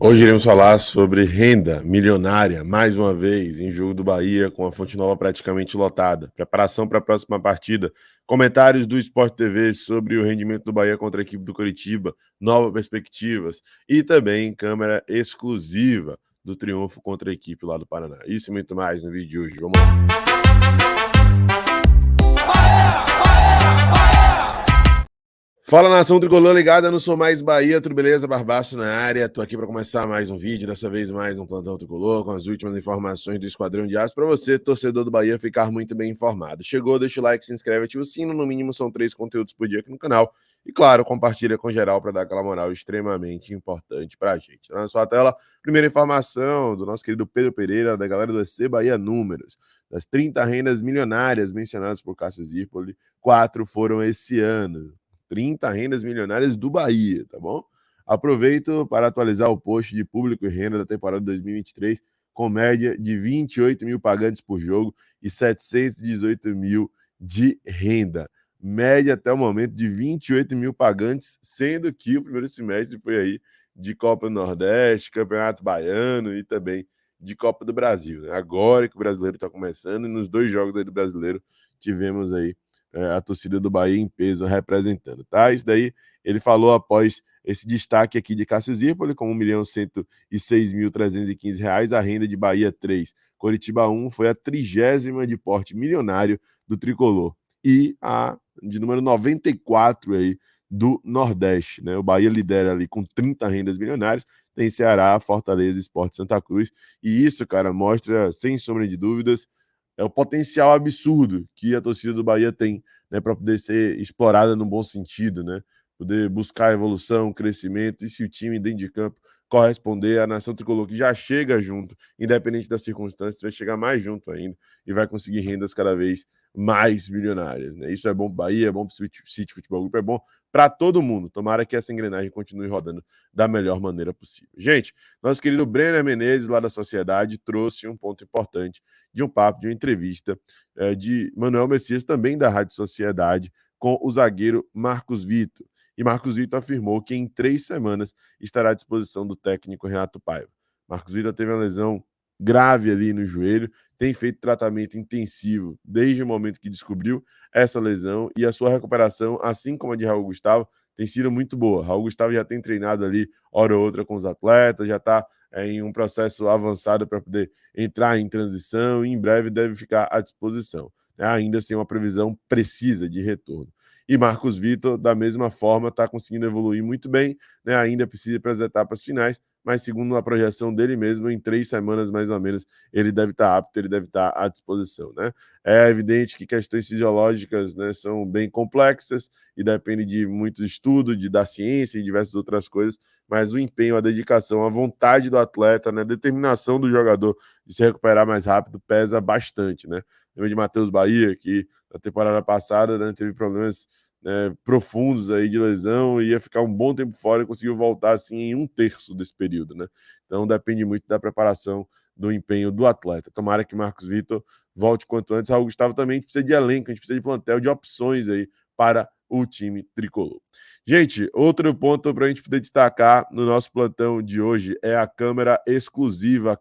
Hoje iremos falar sobre renda milionária, mais uma vez, em jogo do Bahia, com a Fonte Nova praticamente lotada. Preparação para a próxima partida. Comentários do Sport TV sobre o rendimento do Bahia contra a equipe do Coritiba, novas perspectivas e também câmera exclusiva do triunfo contra a equipe lá do Paraná. Isso e muito mais no vídeo de hoje. Vamos lá. Fala, nação tricolor ligada no Sou Mais Bahia, tudo beleza? Barbaço na área, tô aqui para começar mais um vídeo, dessa vez mais um plantão tricolor, com as últimas informações do Esquadrão de Aço, para você, torcedor do Bahia, ficar muito bem informado. Chegou, deixa o like, se inscreve, ativa o sino, no mínimo são 3 conteúdos por dia aqui no canal, e claro, compartilha com geral para dar aquela moral extremamente importante pra gente. Tá na sua tela, primeira informação do nosso querido Pedro Pereira, da galera do EC Bahia Números. Das 30 rendas milionárias mencionadas por Cássio Zirpoli, 4 foram esse ano. 30 rendas milionárias do Bahia, tá bom? Aproveito para atualizar o post de público e renda da temporada 2023, com média de 28 mil pagantes por jogo e 718 mil de renda. Média até o momento de 28 mil pagantes, sendo que o primeiro semestre foi aí de Copa do Nordeste, Campeonato Baiano e também de Copa do Brasil. Né? Agora que o brasileiro está começando, e nos 2 jogos aí do brasileiro tivemos aí a torcida do Bahia em peso representando, tá? Isso daí ele falou após esse destaque aqui de Cássio Zirpoli, com R$1.106.315, a renda de Bahia 3, Coritiba 1 foi a 30ª de porte milionário do tricolor e a de número 94 aí do Nordeste, né? O Bahia lidera ali com 30 rendas milionárias, tem Ceará, Fortaleza, Sport Santa Cruz, e isso, cara, mostra, sem sombra de dúvidas, o potencial absurdo que a torcida do Bahia tem, né, para poder ser explorada no bom sentido, né? Poder buscar evolução, crescimento, e se o time dentro de campo corresponder, a nação tricolor que já chega junto, independente das circunstâncias, vai chegar mais junto ainda e vai conseguir rendas cada vez mais milionárias, né? Isso é bom para o Bahia, é bom para o City Futebol Group, é bom para todo mundo. Tomara que essa engrenagem continue rodando da melhor maneira possível. Gente, nosso querido Brenner Menezes, lá da Sociedade, trouxe um ponto importante de um papo, de uma entrevista de Manuel Messias, também da Rádio Sociedade, com o zagueiro Marcos Vitor. E Marcos Vitor afirmou que em 3 semanas estará à disposição do técnico Renato Paiva. Marcos Vitor teve uma lesão grave ali no joelho, tem feito tratamento intensivo desde o momento que descobriu essa lesão, e a sua recuperação, assim como a de Raul Gustavo, tem sido muito boa. Raul Gustavo já tem treinado ali hora ou outra com os atletas, já está em um processo avançado para poder entrar em transição e em breve deve ficar à disposição, né? Ainda sem uma previsão precisa de retorno. E Marcos Vitor, da mesma forma, está conseguindo evoluir muito bem, né? Ainda precisa ir para as etapas finais, mas segundo a projeção dele mesmo, em 3 semanas mais ou menos, ele deve estar apto, ele deve estar à disposição, né? É evidente que questões fisiológicas, né, são bem complexas e depende de muito estudo, da ciência e diversas outras coisas, mas o empenho, a dedicação, a vontade do atleta, né, a determinação do jogador de se recuperar mais rápido pesa bastante, né? Lembra de Matheus Bahia, que na temporada passada, né, teve problemas, né, profundos aí de lesão e ia ficar um bom tempo fora e conseguiu voltar assim em 1/3 desse período, né? Então depende muito da preparação, do empenho do atleta. Tomara que Marcos Vitor volte quanto antes. Raul Gustavo também precisa de elenco, a gente precisa de plantel, de opções aí para o time tricolor. Gente, outro ponto para a gente poder destacar no nosso plantão de hoje é a câmera exclusiva,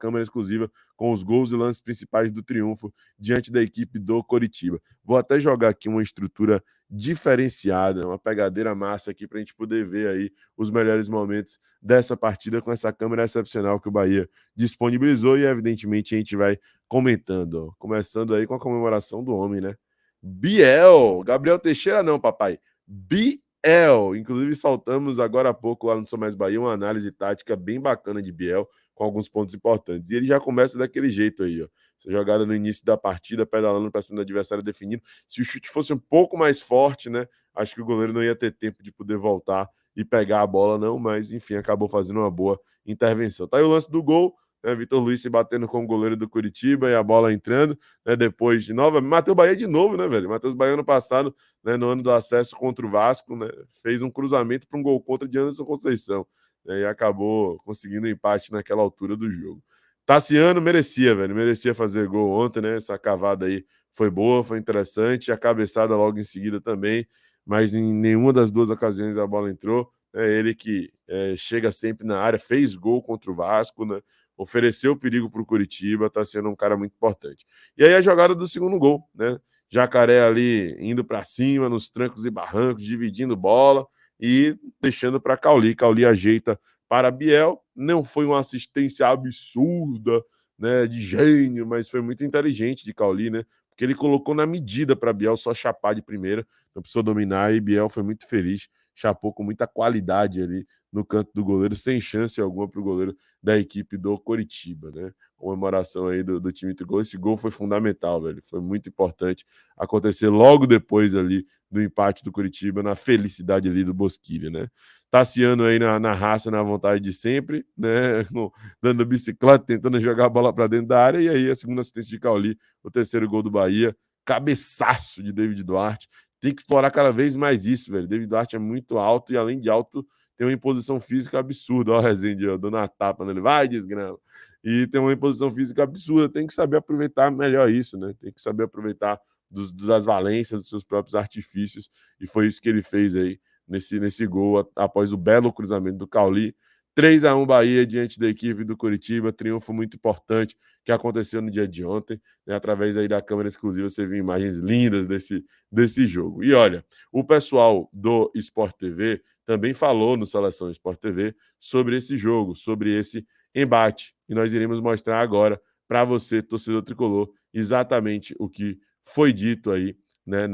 com os gols e lances principais do triunfo diante da equipe do Coritiba. Vou até jogar aqui uma estrutura diferenciada, uma pegadeira massa aqui para a gente poder ver aí os melhores momentos dessa partida com essa câmera excepcional que o Bahia disponibilizou e evidentemente a gente vai comentando, ó. Começando aí com a comemoração do homem, né? Biel, Gabriel Teixeira não, papai. Biel, inclusive soltamos agora há pouco lá no Sou Mais Bahia uma análise tática bem bacana de Biel, com alguns pontos importantes. E ele já começa daquele jeito aí, ó. Essa jogada no início da partida, pedalando para cima do adversário definido. Se o chute fosse um pouco mais forte, né? Acho que o goleiro não ia ter tempo de poder voltar e pegar a bola, não, mas enfim, acabou fazendo uma boa intervenção. Tá aí o lance do gol, né? Vitor Luiz se batendo com o goleiro do Curitiba e a bola entrando, né? Depois de nova, Matheus Bahia de novo, né, velho? Matheus Bahia ano passado, né, no ano do acesso contra o Vasco, né, fez um cruzamento para um gol contra de Anderson Conceição, né, e acabou conseguindo um empate naquela altura do jogo. Tassiano merecia, velho, merecia fazer gol ontem, né? Essa cavada aí foi boa, foi interessante, a cabeçada logo em seguida também, mas em nenhuma das 2 ocasiões a bola entrou. né? Ele que chega sempre na área, fez gol contra o Vasco, né? Ofereceu perigo para o Coritiba, está sendo um cara muito importante. E aí a jogada do segundo gol, né? Jacaré ali indo para cima, nos trancos e barrancos, dividindo bola e deixando para Cauli. Cauli ajeita para Biel. Não foi uma assistência absurda, né, de gênio, mas foi muito inteligente de Cauli, né? Porque ele colocou na medida para Biel só chapar de primeira, não precisou dominar, e Biel foi muito feliz, chapou com muita qualidade ali no canto do goleiro, sem chance alguma para o goleiro da equipe do Coritiba, né? Comemoração aí do time tricolor. Esse gol foi fundamental, velho. Foi muito importante acontecer logo depois ali do empate do Coritiba, na felicidade ali do Bosquilha, né? Tassiano aí na raça, na vontade de sempre, né? Dando bicicleta, tentando jogar a bola para dentro da área, e aí a segunda assistência de Cauli, o terceiro gol do Bahia, cabeçaço de David Duarte. Tem que explorar cada vez mais isso, velho. David Duarte é muito alto e, além de alto, tem uma imposição física absurda. Ó, o Rezende, ó, dando uma tapa nele. Vai, desgrama. E tem uma imposição física absurda. Tem que saber aproveitar melhor isso, né? Tem que saber aproveitar das valências, dos seus próprios artifícios. E foi isso que ele fez aí nesse gol, após o belo cruzamento do Cauli. 3-1 Bahia diante da equipe do Coritiba, triunfo muito importante que aconteceu no dia de ontem, né? Através aí da câmera exclusiva você viu imagens lindas desse jogo. E olha, o pessoal do Sport TV também falou no Seleção Sport TV sobre esse jogo, sobre esse embate, e nós iremos mostrar agora para você, torcedor tricolor, exatamente o que foi dito aí, né,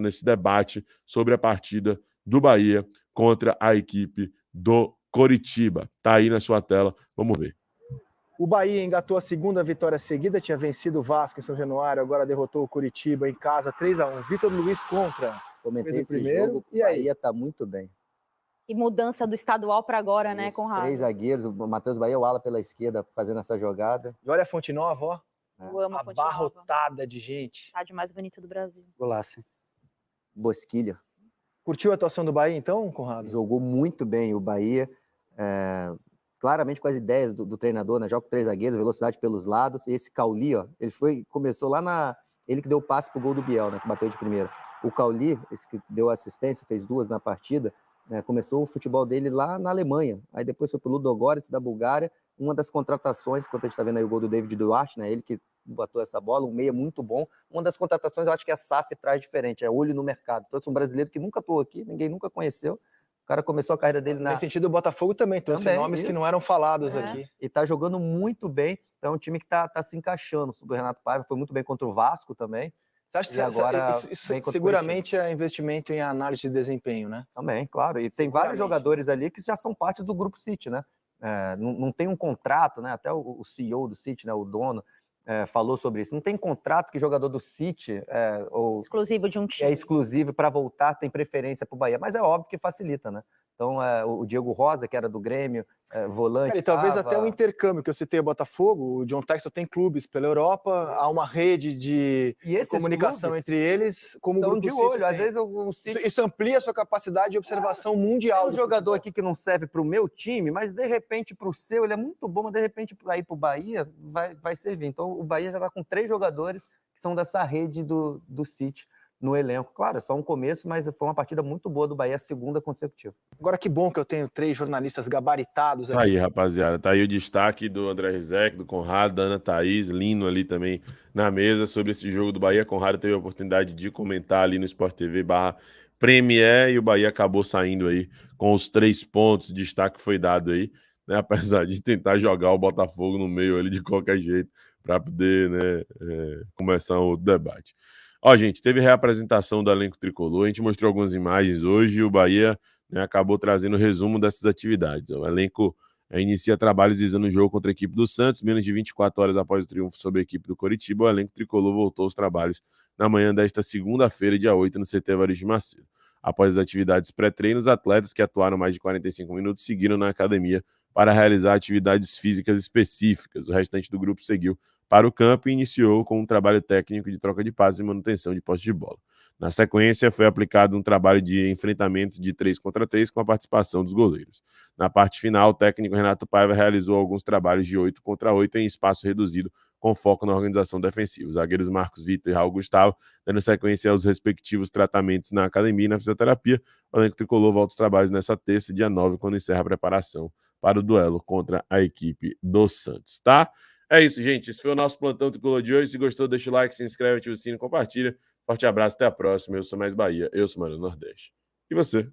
nesse debate sobre a partida do Bahia contra a equipe do Coritiba. Tá aí na sua tela, vamos ver. O Bahia engatou a segunda vitória seguida, tinha vencido o Vasco em São Januário, agora derrotou o Coritiba em casa 3-1. Vitor Luiz contra. Comentei esse jogo, o Bahia tá muito bem. E mudança do estadual para agora, né, Conrado? 3 zagueiros, o Matheus Bahia, o ala pela esquerda, fazendo essa jogada. E olha a Fonte Nova, ó. Eu amo a Fonte Nova. Abarrotada de gente. Estádio mais bonito do Brasil. Golaço. Bosquilha. Curtiu a atuação do Bahia, então, Conrado? Jogou muito bem o Bahia. Claramente com as ideias do treinador, né? Joga com 3 zagueiros, velocidade pelos lados. E esse Cauli, ó, começou lá ele que deu o passe pro gol do Biel, né? Que bateu de primeira. O Cauli, esse que deu assistência, fez 2 na partida, começou o futebol dele lá na Alemanha. Aí depois foi pro Ludogorets da Bulgária. Uma das contratações, enquanto a gente tá vendo aí o gol do David Duarte, né? Ele que botou essa bola, um meia muito bom. Uma das contratações, eu acho que a SAF traz diferente, é olho no mercado. Trouxe um brasileiro que nunca atuou aqui, ninguém nunca conheceu. O cara começou a carreira dele Nesse sentido, o Botafogo também trouxe nomes que não eram falados aqui. E tá jogando muito bem. Então é um time que tá se encaixando. O Renato Paiva foi muito bem contra o Vasco também. Você acha que agora isso seguramente é investimento em análise de desempenho, né? Também, claro. E tem vários jogadores ali que já são parte do Grupo City, né? Não tem um contrato, né? Até o CEO do City, né? O dono, falou sobre isso. Não tem contrato que jogador do City exclusivo de um time. É exclusivo para voltar, tem preferência para o Bahia. Mas é óbvio que facilita, né? Então, o Diego Rosa, que era do Grêmio, volante. E talvez até o intercâmbio, que eu citei, Botafogo, o John Textor tem clubes pela Europa, há uma rede de comunicação entre eles, como o Grupo de City olho. tem. Às vezes o City... Isso amplia a sua capacidade de observação mundial. Tem um jogador aqui que não serve para o meu time, mas de repente para o seu ele é muito bom, mas de repente para ir para o Bahia vai servir. Então o Bahia já está com 3 jogadores que são dessa rede do City no elenco. Claro, é só um começo, mas foi uma partida muito boa do Bahia, a segunda consecutiva. Agora que bom que eu tenho 3 jornalistas gabaritados aqui. Tá aí, rapaziada. Tá aí o destaque do André Rizek, do Conrado, da Ana Thaís, Lino ali também na mesa sobre esse jogo do Bahia. Conrado teve a oportunidade de comentar ali no Sport TV/Premier e o Bahia acabou saindo aí com os 3 pontos. Destaque foi dado aí, né? Apesar de tentar jogar o Botafogo no meio ali de qualquer jeito para poder, né, começar o debate. Ó, gente, teve reapresentação do elenco tricolor, a gente mostrou algumas imagens hoje e o Bahia, né, acabou trazendo o resumo dessas atividades. O elenco inicia trabalhos visando o jogo contra a equipe do Santos, menos de 24 horas após o triunfo sobre a equipe do Coritiba. O elenco tricolor voltou aos trabalhos na manhã desta segunda-feira, dia 8, no CT Evaristo Macedo. Após as atividades pré-treino, os atletas que atuaram mais de 45 minutos seguiram na academia para realizar atividades físicas específicas. O restante do grupo seguiu para o campo e iniciou com um trabalho técnico de troca de passes e manutenção de posse de bola. Na sequência, foi aplicado um trabalho de enfrentamento de 3 contra 3 com a participação dos goleiros. Na parte final, o técnico Renato Paiva realizou alguns trabalhos de 8 contra 8 em espaço reduzido, com foco na organização defensiva. Os zagueiros Marcos Vitor e Raul Gustavo, dando sequência aos respectivos tratamentos na academia e na fisioterapia. O elenco tricolor volta aos trabalhos nessa terça, dia 9, quando encerra a preparação para o duelo contra a equipe do Santos, tá? É isso, gente. Esse foi o nosso plantão tricolor de hoje. Se gostou, deixa o like, se inscreve, ativa o sino e compartilha. Forte abraço, até a próxima. Eu sou Mais Bahia, eu sou Mano Nordeste. E você?